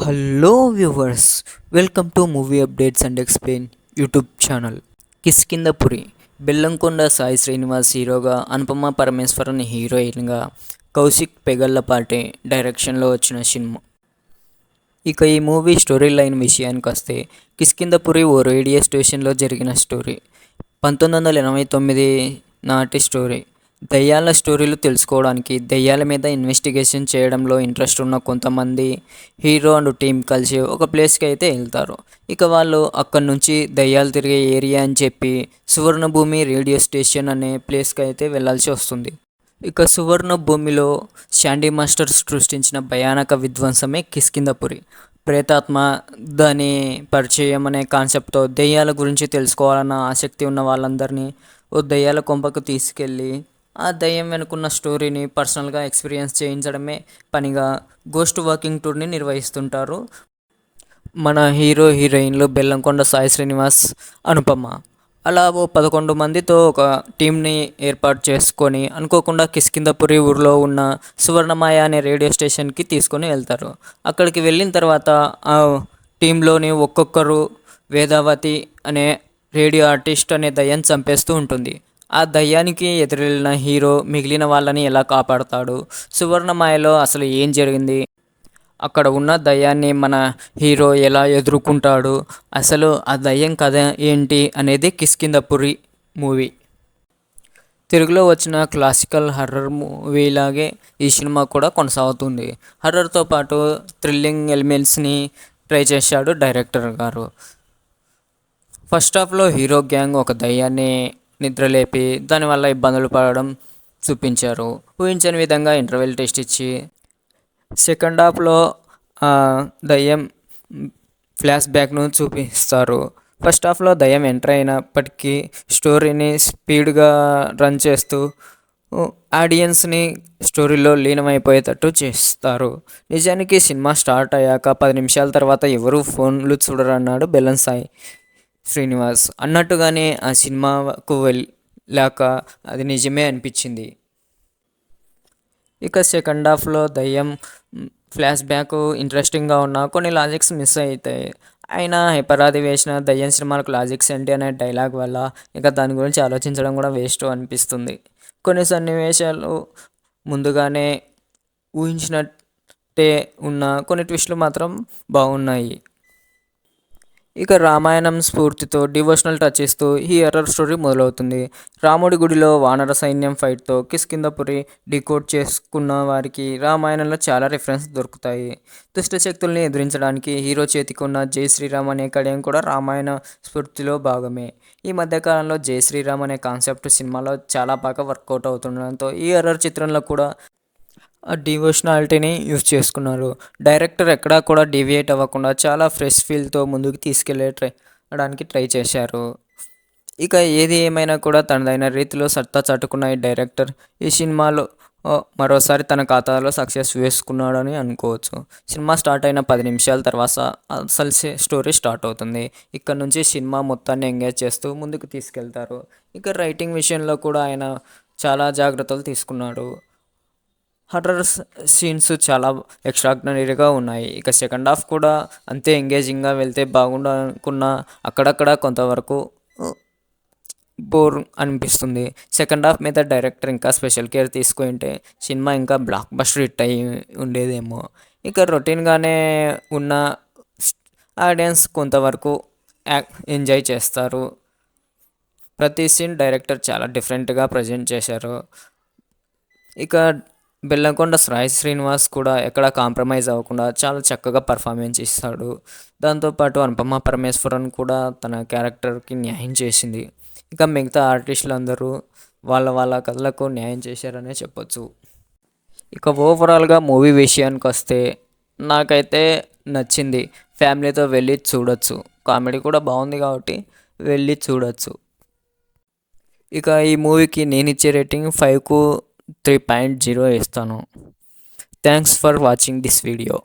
Hello viewers, welcome to movie updates and explain YouTube channel. Kishkindhapuri Bellamkonda Sai Srinivas హీరోగా, అనుపమ పరమేశ్వరన్ హీరోయిన్గా, కౌశిక్ పెగల్లపాటి డైరెక్షన్లో వచ్చిన సినిమా. ఇక ఈ మూవీ స్టోరీ లైన్ విషయానికి వస్తే, కిష్కింధపురి ఓ రేడియో స్టేషన్లో జరిగిన స్టోరీ. 1989 నాటి స్టోరీ. దయ్యాల స్టోరీలు తెలుసుకోవడానికి, దయ్యాల మీద ఇన్వెస్టిగేషన్ చేయడంలో ఇంట్రెస్ట్ ఉన్న కొంతమంది హీరో అండ్ టీం కలిసి ఒక ప్లేస్కి అయితే వెళ్తారు. ఇక వాళ్ళు అక్కడి నుంచి దయ్యాలు తిరిగే ఏరియా అని చెప్పి సువర్ణభూమి రేడియో స్టేషన్ అనే ప్లేస్కి అయితే వెళ్ళాల్సి వస్తుంది. ఇక సువర్ణభూమిలో శాండీ మాస్టర్ సృష్టించిన భయానక విధ్వంసమే కిష్కింధపురి. ప్రేతాత్మ, దాని పరిచయం అనే కాన్సెప్ట్తో దయ్యాల గురించి తెలుసుకోవాలన్న ఆసక్తి ఉన్న వాళ్ళందరినీ ఓ దయ్యాల కొంపకు తీసుకెళ్ళి ఆ దయ్యం వెనుకున్న స్టోరీని పర్సనల్గా ఎక్స్పీరియన్స్ చేయించడమే పనిగా గోస్ట్ వాకింగ్ టూర్ని నిర్వహిస్తుంటారు మన హీరో హీరోయిన్లు బెల్లంకొండ సాయి శ్రీనివాస్, అనుపమ. అలా ఓ 11 మందితో ఒక టీంని ఏర్పాటు చేసుకొని అనుకోకుండా కిష్కింధపురి ఊరిలో ఉన్న సువర్ణమాయ అనే రేడియో స్టేషన్కి తీసుకొని వెళ్తారు. అక్కడికి వెళ్ళిన తర్వాత ఆ టీంలోని ఒక్కొక్కరు వేదావతి అనే రేడియో ఆర్టిస్ట్ అనే దయ్యాన్ని చంపేస్తూ ఉంటుంది. ఆ దయ్యానికి ఎదురెళ్ళిన హీరో మిగిలిన వాళ్ళని ఎలా కాపాడతాడు, సువర్ణమాయలో అసలు ఏం జరిగింది, అక్కడ ఉన్న దయ్యాన్ని మన హీరో ఎలా ఎదుర్కొంటాడు, అసలు ఆ దయ్యం కథ ఏంటి అనేది కిష్కింధపురి మూవీ. తెలుగులో వచ్చిన క్లాసికల్ హర్రర్ మూవీలాగే ఈ సినిమా కూడా కొనసాగుతుంది. హర్రర్తో పాటు థ్రిల్లింగ్ ఎలిమెంట్స్ని ట్రై చేశాడు డైరెక్టర్ గారు. ఫస్ట్ హాఫ్లో హీరో గ్యాంగ్ ఒక దయ్యాన్ని నిద్రలేపి దానివల్ల ఇబ్బందులు పడడం చూపించారు. ఊహించని విధంగా ఇంటర్వెల్ టెస్ట్ ఇచ్చి, సెకండ్ హాఫ్లో దయ్యం ఫ్లాష్ బ్యాక్ను చూపిస్తారు. ఫస్ట్ హాఫ్లో దయ్యం ఎంటర్ అయినప్పటికీ స్టోరీని స్పీడ్గా రన్ చేస్తూ ఆడియన్స్ని స్టోరీలో లీనమైపోయేటట్టు చేస్తారు. నిజానికి సినిమా స్టార్ట్ అయ్యాక 10 నిమిషాల తర్వాత ఎవరూ ఫోన్లు చూడరన్నాడు బెల్లం సాయి శ్రీనివాస్. అన్నట్టుగానే ఆ సినిమాకు వెళ్ళాక అది నిజమే అనిపించింది. ఇక సెకండ్ హాఫ్లో దయ్యం ఫ్లాష్ బ్యాక్ ఇంట్రెస్టింగ్గా ఉన్న కొన్ని లాజిక్స్ మిస్ అవుతాయి. అయినా హైపరాది వేసిన దయ్యం సినిమాలకు లాజిక్స్ ఏంటి అనే డైలాగ్ వల్ల ఇక దాని గురించి ఆలోచించడం కూడా వేస్ట్ అనిపిస్తుంది. కొన్ని సన్నివేశాలు ముందుగానే ఊహించినట్టే ఉన్న కొన్ని ట్విస్టులు మాత్రం బాగున్నాయి. ఇక రామాయణం స్ఫూర్తితో డివోషనల్ టచ్ ఇస్తూ ఈ హర్రర్ స్టోరీ మొదలవుతుంది. రాముడి గుడిలో వానర సైన్యం ఫైట్తో కిష్కింధపురి డీకోడ్ చేసుకున్న వారికి రామాయణంలో చాలా రిఫరెన్స్ దొరుకుతాయి. దుష్ట శక్తుల్ని ఎదిరించడానికి హీరో చేతికి ఉన్న జై శ్రీరామ్ అనే కడియం కూడా రామాయణ స్ఫూర్తిలో భాగమే. ఈ మధ్యకాలంలో జై శ్రీరామ్ అనే కాన్సెప్ట్ సినిమాలో చాలా బాగా వర్కౌట్ అవుతుండడంతో ఈ హర్రర్ చిత్రంలో కూడా ఆ డివోషనాలిటీని యూజ్ చేసుకున్నారు. డైరెక్టర్ ఎక్కడా కూడా డీవియేట్ అవ్వకుండా చాలా ఫ్రెష్ ఫీల్తో ముందుకు తీసుకెళ్ళడానికి ట్రై చేశారు. ఇక ఏది ఏమైనా కూడా తనదైన రీతిలో సత్తా చాటుకున్న ఈ డైరెక్టర్ ఈ సినిమాలో మరోసారి తన ఖాతాలో సక్సెస్ వేసుకున్నాడని అనుకోవచ్చు. సినిమా స్టార్ట్ అయిన 10 నిమిషాల తర్వాత అసలు స్టోరీ స్టార్ట్ అవుతుంది. ఇక్కడ నుంచి సినిమా మొత్తాన్ని ఎంగేజ్ చేస్తూ ముందుకు తీసుకెళ్తారు. ఇక రైటింగ్ విషయంలో కూడా ఆయన చాలా జాగ్రత్తలు తీసుకున్నాడు. హర్రర్ సీన్స్ చాలా ఎక్స్ట్రాడినరీగా ఉన్నాయి. ఇక సెకండ్ హాఫ్ కూడా అంతే ఎంగేజింగ్గా వెళ్తే బాగుండు అనుకున్న అక్కడక్కడ కొంతవరకు బోర్ అనిపిస్తుంది. సెకండ్ హాఫ్ మీద డైరెక్టర్ ఇంకా స్పెషల్ కేర్ తీసుకుంటే సినిమా ఇంకా బ్లాక్ బస్టర్ హిట్ అయ్యి ఉండేదేమో. ఇక రొటీన్గానే ఉన్న ఆడియన్స్ కొంతవరకు ఎంజాయ్ చేస్తారు. ప్రతి సీన్ డైరెక్టర్ చాలా డిఫరెంట్గా ప్రజెంట్ చేశారు. ఇక బెల్లంకొండ సాయి శ్రీనివాస్ కూడా ఎక్కడ కాంప్రమైజ్ అవ్వకుండా చాలా చక్కగా పర్ఫార్మెన్స్ ఇస్తాడు. దాంతోపాటు అనుపమ పరమేశ్వరన్ కూడా తన క్యారెక్టర్కి న్యాయం చేసింది. ఇక మిగతా ఆర్టిస్టులు అందరూ వాళ్ళ వాళ్ళ కథలకు న్యాయం చేశారనే చెప్పొచ్చు. ఇక ఓవరాల్గా మూవీ విషయానికి వస్తే నాకైతే నచ్చింది. ఫ్యామిలీతో వెళ్ళి చూడొచ్చు. కామెడీ కూడా బాగుంది కాబట్టి వెళ్ళి చూడొచ్చు. ఇక ఈ మూవీకి నేను ఇచ్చే రేటింగ్ 5కు 3.0 ఇస్తాను. Thanks for watching this video.